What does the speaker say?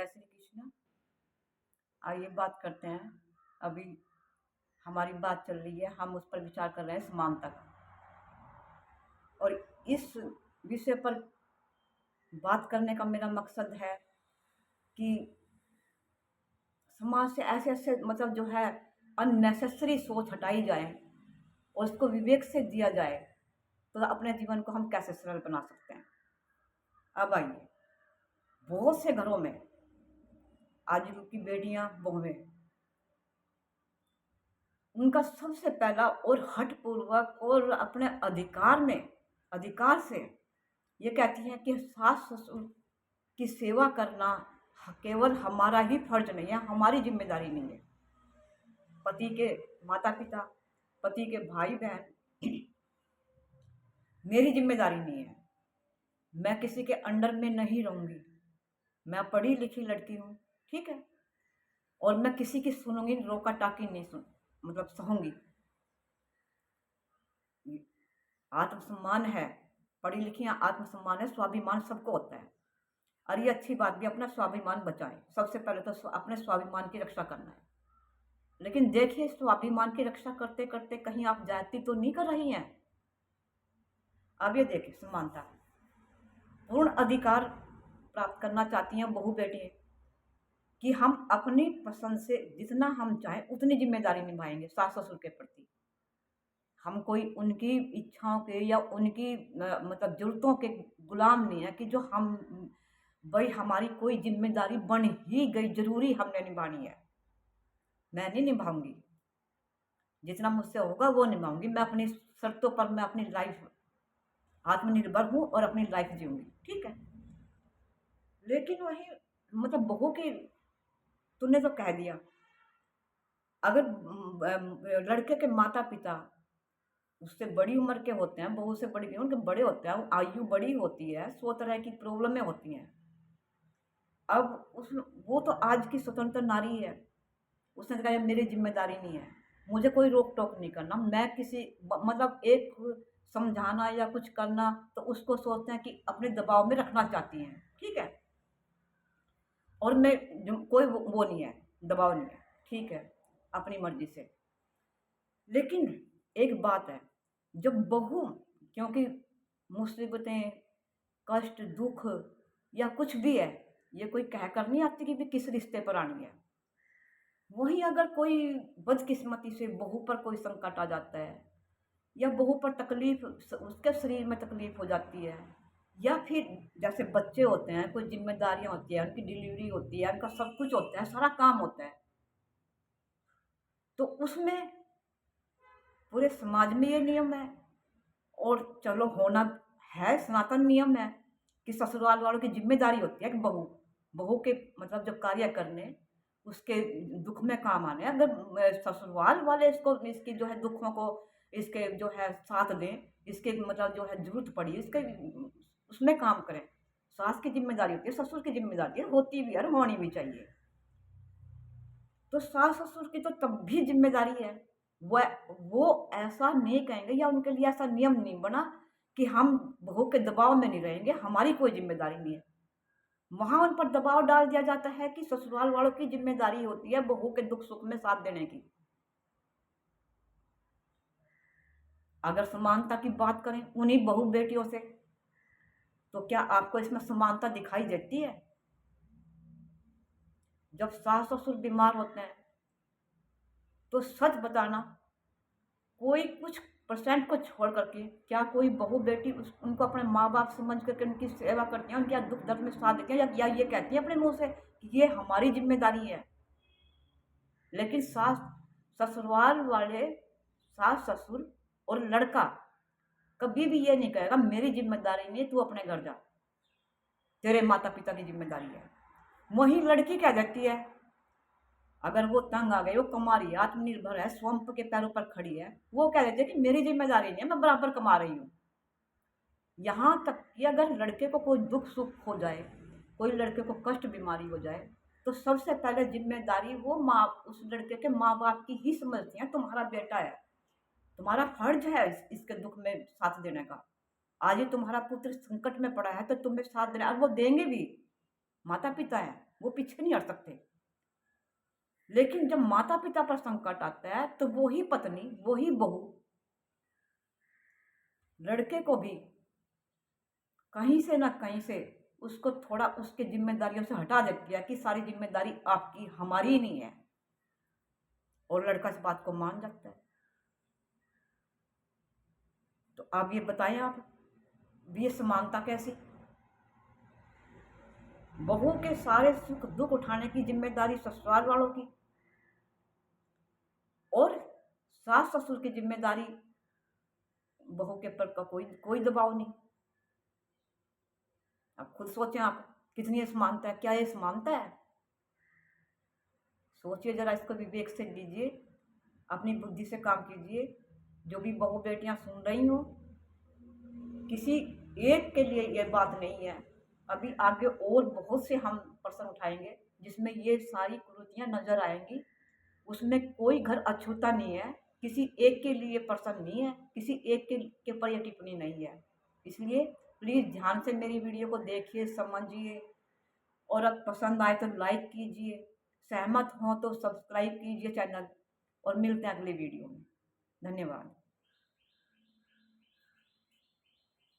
जय श्री कृष्ण। आइए बात करते हैं। अभी हमारी बात चल रही है, हम उस पर विचार कर रहे हैं समानता का। और इस विषय पर बात करने का मेरा मकसद है कि समाज से ऐसे ऐसे मतलब जो है अननेसेसरी सोच हटाई जाए और उसको विवेक से दिया जाए, तो अपने जीवन को हम कैसे सरल बना सकते हैं। अब आइए, बहुत से घरों में आज की बेटियां बहुएं, उनका सबसे पहला और हठपूर्वक और अपने अधिकार से ये कहती हैं कि सास ससुर की सेवा करना केवल हमारा ही फर्ज नहीं है, हमारी जिम्मेदारी नहीं है। पति के माता पिता, पति के भाई बहन मेरी जिम्मेदारी नहीं है। मैं किसी के अंडर में नहीं रहूंगी। मैं पढ़ी लिखी लड़की हूँ, ठीक है, और मैं किसी की सुनूंगी, रोका टाकी नहीं मतलब सहूंगी। आत्मसम्मान है, पढ़ी लिखी आत्मसम्मान है, स्वाभिमान सबको होता है। और ये अच्छी बात भी, अपना स्वाभिमान बचाएं। सबसे पहले तो अपने स्वाभिमान की रक्षा करना है। लेकिन देखिए, स्वाभिमान की रक्षा करते करते कहीं आप जाति तो नहीं कर रही हैं। अब ये देखिए, समानता, पूर्ण अधिकार प्राप्त करना चाहती हैं बहु बेटी कि हम अपनी पसंद से जितना हम चाहें उतनी जिम्मेदारी निभाएंगे सास ससुर के प्रति। हम कोई उनकी इच्छाओं के या उनकी मतलब जरूरतों के गुलाम नहीं है कि जो हम भाई हमारी कोई जिम्मेदारी बन ही गई, जरूरी हमने निभानी है। मैं नहीं निभाऊंगी, जितना मुझसे होगा वो निभाऊंगी। मैं अपनी शर्तों पर मैं अपनी लाइफ आत्मनिर्भर हूँ और अपनी लाइफ जीऊंगी, ठीक है। लेकिन वही मतलब बहू की, तूने तो कह दिया, अगर लड़के के माता पिता उससे बड़ी उम्र के होते हैं, बहू से बड़ी, उनके बड़े होते हैं, आयु बड़ी होती है, 100 तरह की प्रॉब्लमें होती हैं। अब उस वो तो आज की स्वतंत्र नारी है, उसने कहा मेरी जिम्मेदारी नहीं है, मुझे कोई रोक टोक नहीं करना। मैं किसी मतलब एक समझाना या कुछ करना तो उसको सोचते हैं कि अपने दबाव में रखना चाहती हैं, ठीक है। और मैं कोई वो नहीं है, दबाव नहीं है, ठीक है, अपनी मर्जी से। लेकिन एक बात है, जब बहू, क्योंकि मुसीबतें, कष्ट, दुख या कुछ भी है, ये कोई कहकर नहीं आती कि भी किस रिश्ते पर आनी है। वहीं अगर कोई बदकिस्मती से बहू पर कोई संकट आ जाता है या बहू पर तकलीफ, उसके शरीर में तकलीफ हो जाती है, या फिर जैसे बच्चे होते हैं, कोई जिम्मेदारियां होती है, उनकी डिलीवरी होती है, उनका सब कुछ होता है, सारा काम होता है, तो उसमें पूरे समाज में ये नियम है, और चलो होना है, सनातन नियम है कि ससुराल वालों की जिम्मेदारी होती है कि बहू के मतलब जब कार्य करने, उसके दुख में काम आने। अगर ससुराल वाले इसकी जो है दुखों को, इसके जो है साथ दें, इसके मतलब जो है जरूरत पड़ी इसके उसमें काम करें। सास की जिम्मेदारी होती है, ससुर की जिम्मेदारी है, होती भी है और होनी भी चाहिए। तो सास ससुर की तो तब भी जिम्मेदारी है। वो ऐसा नहीं कहेंगे या उनके लिए ऐसा नियम नहीं बना कि हम बहू के दबाव में नहीं रहेंगे, हमारी कोई जिम्मेदारी नहीं है। वहां उन पर दबाव डाल दिया जाता है कि ससुराल वालों की जिम्मेदारी होती है बहू के दुख सुख में साथ देने की। अगर समानता की बात करें उन्हीं बहू बेटियों से, तो क्या आपको इसमें समानता दिखाई देती है? जब सास ससुर बीमार होते हैं तो सच बताना, कोई कुछ परसेंट को छोड़ करके क्या कोई बहू बेटी उनको अपने माँ बाप समझ करके उनकी सेवा करती हैं, उनके दुख दर्द में साथ देती हैं, या ये कहती हैं अपने मुंह से कि ये हमारी जिम्मेदारी है? लेकिन सास ससुराल वाले, सास ससुर और लड़का कभी भी ये नहीं कहेगा मेरी जिम्मेदारी नहीं, तू अपने घर जा, तेरे माता पिता की जिम्मेदारी है। वही लड़की कह देती है, अगर वो तंग आ गई, वो कमा रही है, आत्मनिर्भर है, स्वयं के पैरों पर खड़ी है, वो कह देती है कि मेरी जिम्मेदारी नहीं है, मैं बराबर कमा रही हूँ। यहाँ तक कि अगर लड़के को कोई दुख सुख हो जाए, कोई लड़के को कष्ट बीमारी हो जाए, तो सबसे पहले जिम्मेदारी वो माँ, उस लड़के के माँ बाप की ही समझती हैं। तुम्हारा बेटा है, तुम्हारा फर्ज है इसके दुख में साथ देने का। आज ही तुम्हारा पुत्र संकट में पड़ा है तो तुम्हें साथ देना, और वो देंगे भी, माता पिता है। वो पीछे नहीं हट सकते। लेकिन जब माता पिता पर संकट आता है तो वो ही पत्नी, वो ही बहू लड़के को भी कहीं से ना कहीं से उसको थोड़ा उसके जिम्मेदारियों से हटा देती है कि सारी जिम्मेदारी आपकी, हमारी नहीं है। और लड़का इस बात को मान जाता है। तो आप ये बताएं, आप ये समानता कैसी? बहू के सारे सुख दुख उठाने की जिम्मेदारी ससुराल वालों की, और सास ससुर की जिम्मेदारी बहू के ऊपर का कोई कोई दबाव नहीं। आप खुद सोचें, आप कितनी असमानता है, क्या ये समानता है? सोचिए जरा, इसको विवेक से लीजिए, अपनी बुद्धि से काम कीजिए। जो भी बहू बेटियां सुन रही हो, किसी एक के लिए ये बात नहीं है। अभी आगे और बहुत से हम प्रश्न उठाएंगे जिसमें ये सारी कुरीतियां नजर आएंगी। उसमें कोई घर अछूता नहीं है, किसी एक के लिए प्रश्न नहीं है, किसी एक के ऊपर ये टिप्पणी नहीं है। इसलिए प्लीज़ ध्यान से मेरी वीडियो को देखिए, समझिए, और अब पसंद आए तो लाइक कीजिए, सहमत हों तो सब्सक्राइब कीजिए चैनल, और मिलते हैं अगले वीडियो में। धन्यवाद।